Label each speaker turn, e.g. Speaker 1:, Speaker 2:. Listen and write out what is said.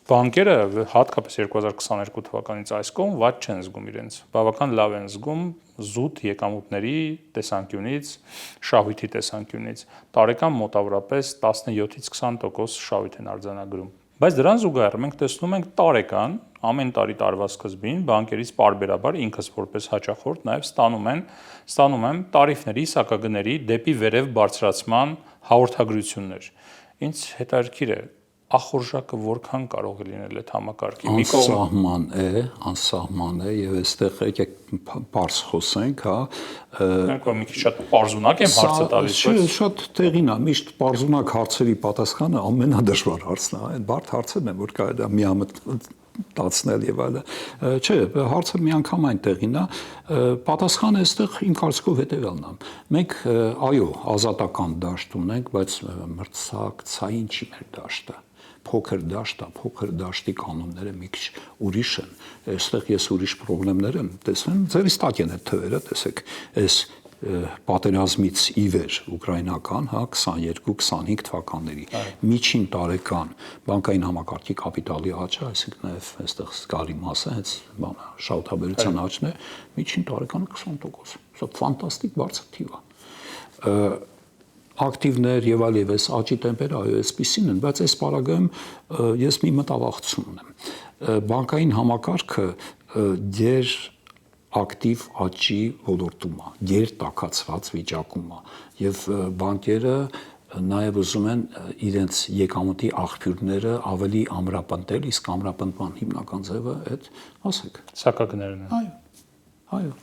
Speaker 1: Բանկերը հատկապես 2022 թվականից այս կողմ ված չեն զգում իրենց, բավական լավ են զգում զուտ եկամուտների տեսանկյունից, շահույթի տեսանկյունից, տարեկան մոտավորապես 17-ից 20% շահույթ են արձանագրում։ Բայց դրան զուգահեռ մենք տեսնում ենք տարեկան, ամեն տարի տարվա սկզբին բանկերից պարբերաբար ինքս որպես հաճախորդ նաև ստանում եմ տարիֆների, սակագների դեպի վերև բարձրացման հաղորդագրություններ։ Ինձ հետաքրքիր է, ախորժակը որքան կարող է լինել այդ համակարգի։
Speaker 2: Անսահման է եւ այստեղ եկեք պարզ խոսենք, հա։
Speaker 1: Մենք մի քիչ շատ պարզունակ եմ հարցը տալիս,
Speaker 2: բայց շատ տեղին է, միշտ պարզունակ հարցերի պատասխանը ամենադժվար հարցն է, այն բարդ հարցերն են, որ կարելի է միամիտ տացնել եւ այլն։ Չէ, հարցը միանգամայն տեղին է, պատասխանը այստեղ իմ կարծիքով հետեւյալն է։ Մենք այո, ազատական դաշտ ունենք, բայց մրցակցային չի մեր դաշտը։ Փոքր դաշտ է, փոքր դաշտի կանոնները մի քիչ ուրիշ են։ Այստեղ ես ուրիշ խնդիրներ եմ տեսնում, ձերից տակ են այդ թվերը, տեսեք, այս պատերազմից ի վեր ուկրաինական, հա, 22-25 թվականների միջին տարեկան բանկային համակարգի կապիտալի աճը, այսինքն նաև այստեղ զգալի մասը հենց բանը շահութաբերության աճն է, միջին տարեկանը 20%։ Սա ֆանտաստիկ բարձր թիվ է։ Ակտիվներ եւ այլ եւս աճի տեմպերը այո այսպիսին են, բայց այս պարագայում ես մի մտավախություն ունեմ։ Բանկային համակարգը դեր ակտիվ աճի ոլորտում է, դեր տաքացված վիճակում է եւ բանկերը նաեւ ուզում են իրենց եկամուտի աղբյուրները ավելի ամրապնդել, իսկ ամրապնդման հիմնական ձևը այդ ասեք
Speaker 1: սակագներն են։
Speaker 2: Այո։